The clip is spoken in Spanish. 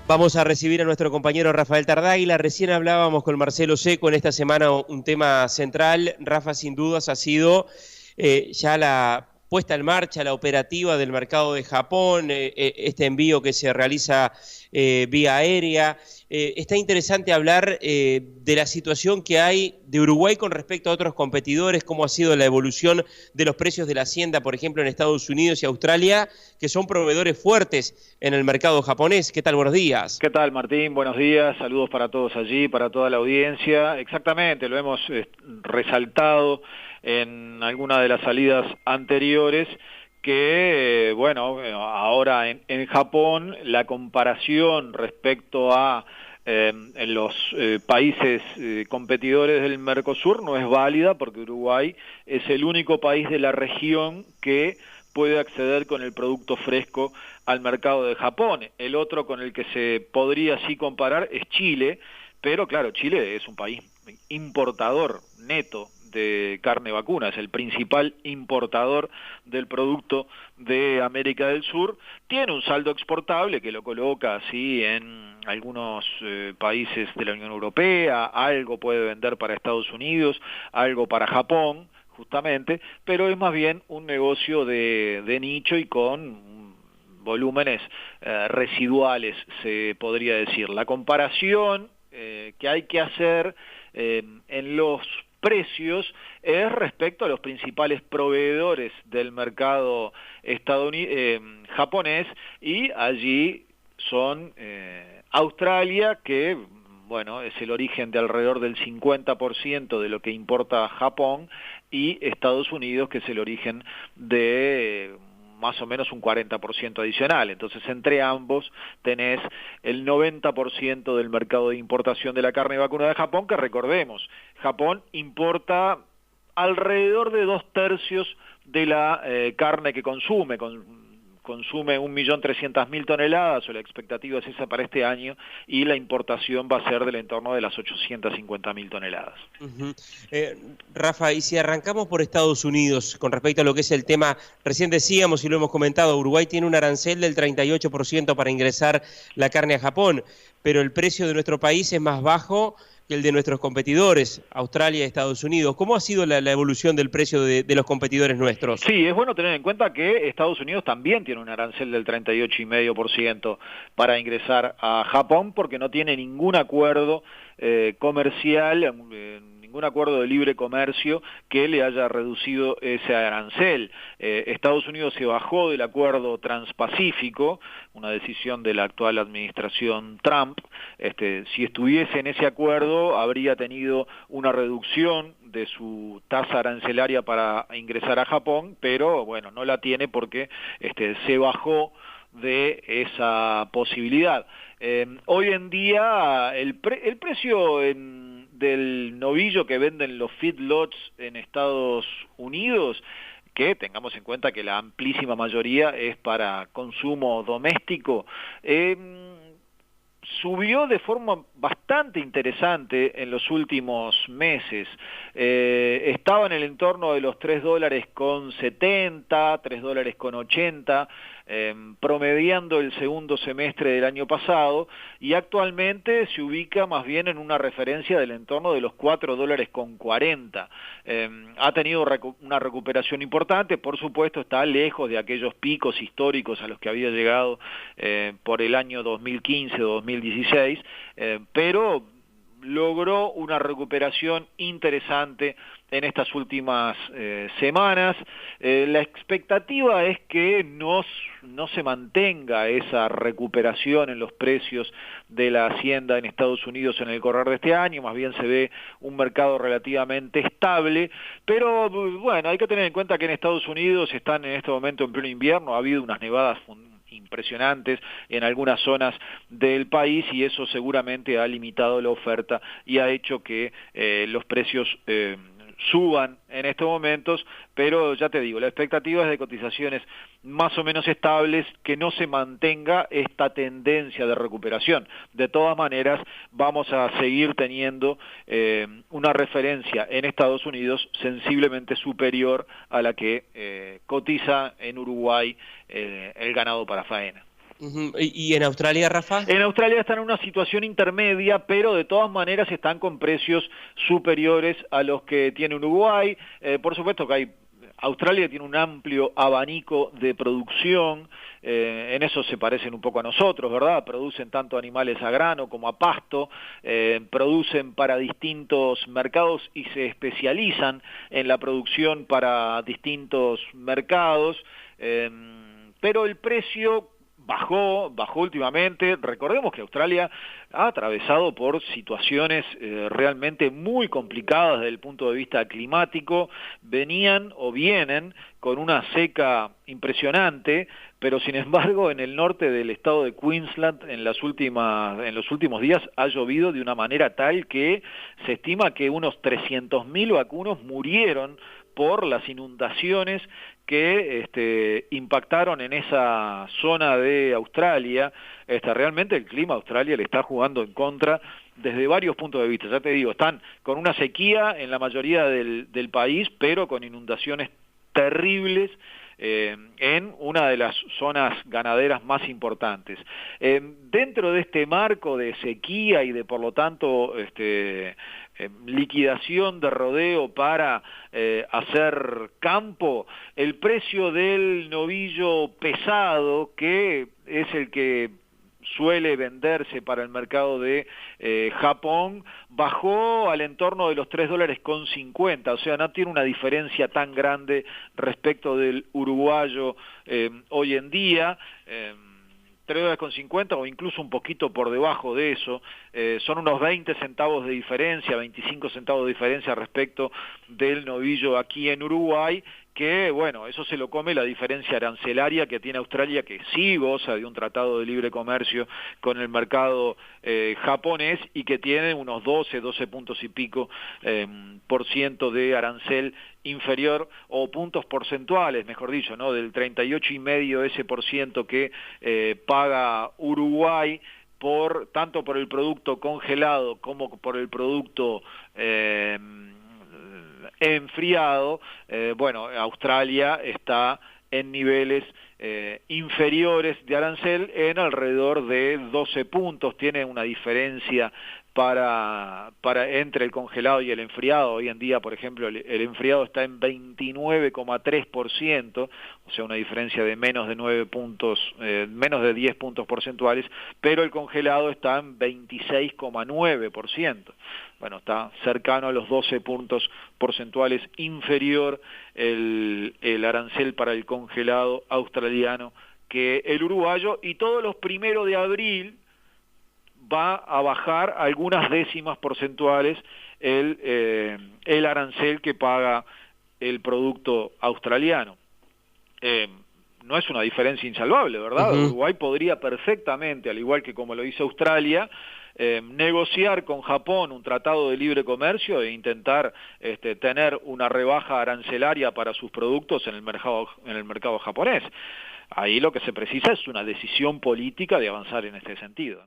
Vamos a recibir a nuestro compañero Rafael Tardáguila. Recién hablábamos con Marcelo Seco en esta semana un tema central. Rafa, sin dudas, ha sido ya la puesta en marcha, la operativa del mercado de Japón, este envío que se realiza vía aérea. Está interesante hablar de la situación que hay de Uruguay con respecto a otros competidores, cómo ha sido la evolución de los precios de la hacienda, por ejemplo, en Estados Unidos y Australia, que son proveedores fuertes en el mercado japonés. ¿Qué tal? Buenos días. ¿Qué tal, Martín? Buenos días, saludos para todos allí, para toda la audiencia. Exactamente, lo hemos resaltado en alguna de las salidas anteriores, que, bueno, ahora en Japón la comparación respecto a en los países competidores del Mercosur no es válida, porque Uruguay es el único país de la región que puede acceder con el producto fresco al mercado de Japón. El otro con el que se podría así comparar es Chile, pero claro, Chile es un país importador neto de carne vacuna, es el principal importador del producto de América del Sur, tiene un saldo exportable que lo coloca así en algunos países de la Unión Europea, algo puede vender para Estados Unidos, algo para Japón, justamente, pero es más bien un negocio de nicho y con volúmenes residuales, se podría decir. La comparación que hay que hacer en los precios es respecto a los principales proveedores del mercado japonés, y allí son Australia, que bueno, es el origen de alrededor del 50% de lo que importa Japón, y Estados Unidos, que es el origen de más o menos un 40% adicional. Entonces, entre ambos tenés el 90% del mercado de importación de la carne vacuna de Japón, que recordemos, Japón importa alrededor de 2/3 de la carne que consume, consume 1.300.000 toneladas, o la expectativa es esa para este año, y la importación va a ser del entorno de las 850.000 toneladas. Rafa, y si arrancamos por Estados Unidos, con respecto a lo que es el tema, recién decíamos y lo hemos comentado, Uruguay tiene un arancel del 38% para ingresar la carne a Japón, pero el precio de nuestro país es más bajo que el de nuestros competidores, Australia y Estados Unidos. ¿Cómo ha sido la evolución del precio de los competidores nuestros? Sí, es bueno tener en cuenta que Estados Unidos también tiene un arancel del 38,5% para ingresar a Japón, porque no tiene ningún acuerdo comercial, ningún acuerdo de libre comercio que le haya reducido ese arancel. Estados Unidos se bajó del acuerdo transpacífico, una decisión de la actual administración Trump. Si estuviese en ese acuerdo, habría tenido una reducción de su tasa arancelaria para ingresar a Japón, pero bueno, no la tiene porque se bajó de esa posibilidad. Hoy en día el precio del novillo que venden los feedlots en Estados Unidos, que tengamos en cuenta que la amplísima mayoría es para consumo doméstico, subió de forma bastante interesante en los últimos meses. Estaba en el entorno de los $3.70, $3.80, promediando el segundo semestre del año pasado, y actualmente se ubica más bien en una referencia del entorno de los $4.40. Ha tenido una recuperación importante, por supuesto está lejos de aquellos picos históricos a los que había llegado por el año 2015-2016, pero logró una recuperación interesante en estas últimas semanas. La expectativa es que no se mantenga esa recuperación en los precios de la hacienda en Estados Unidos en el correr de este año, más bien se ve un mercado relativamente estable, pero bueno, hay que tener en cuenta que en Estados Unidos están en este momento en pleno invierno, ha habido unas nevadas impresionantes en algunas zonas del país, y eso seguramente ha limitado la oferta y ha hecho que los precios suban en estos momentos, pero ya te digo, la expectativa es de cotizaciones más o menos estables, que no se mantenga esta tendencia de recuperación. De todas maneras, vamos a seguir teniendo una referencia en Estados Unidos sensiblemente superior a la que cotiza en Uruguay el ganado para faena. Ujú. ¿Y en Australia, Rafa? En Australia están en una situación intermedia, pero de todas maneras están con precios superiores a los que tiene Uruguay. Por supuesto que Australia tiene un amplio abanico de producción, en eso se parecen un poco a nosotros, ¿verdad? Producen tanto animales a grano como a pasto, producen para distintos mercados y se especializan en la producción para distintos mercados, pero el precio bajó últimamente. Recordemos que Australia ha atravesado por situaciones realmente muy complicadas desde el punto de vista climático, venían o vienen con una seca impresionante, pero sin embargo en el norte del estado de Queensland en los últimos días ha llovido de una manera tal que se estima que unos 300.000 vacunos murieron por las inundaciones que impactaron en esa zona de Australia. Realmente el clima a Australia le está jugando en contra desde varios puntos de vista. Ya te digo, están con una sequía en la mayoría del país, pero con inundaciones terribles en una de las zonas ganaderas más importantes. Dentro de este marco de sequía y de, por lo tanto, liquidación de rodeo para hacer campo, el precio del novillo pesado, que es el que suele venderse para el mercado de Japón, bajó al entorno de los $3.50, o sea, no tiene una diferencia tan grande respecto del uruguayo hoy en día. $3.50 o incluso un poquito por debajo de eso, son unos 20 centavos de diferencia, 25 centavos de diferencia respecto del novillo aquí en Uruguay, que bueno, eso se lo come la diferencia arancelaria que tiene Australia, que sí goza de un tratado de libre comercio con el mercado japonés y que tiene unos 12 puntos y pico por ciento de arancel inferior, o puntos porcentuales, mejor dicho, ¿no? Del 38,5 ese por ciento que paga Uruguay tanto por el producto congelado como por el producto enfriado. Bueno, Australia está en niveles inferiores de arancel en alrededor de 12 puntos, tiene una diferencia entre el congelado y el enfriado. Hoy en día, por ejemplo, el enfriado está en 29,3%, o sea, una diferencia de menos de 9 puntos, menos de 10 puntos porcentuales, pero el congelado está en 26,9%. Bueno, está cercano a los 12 puntos porcentuales inferior el arancel para el congelado australiano que el uruguayo, y todos los 1 de abril va a bajar algunas décimas porcentuales el arancel que paga el producto australiano. No es una diferencia insalvable, ¿verdad? Uh-huh. Uruguay podría perfectamente, al igual que como lo hizo Australia, negociar con Japón un tratado de libre comercio e intentar tener una rebaja arancelaria para sus productos en el mercado japonés. Ahí lo que se precisa es una decisión política de avanzar en este sentido.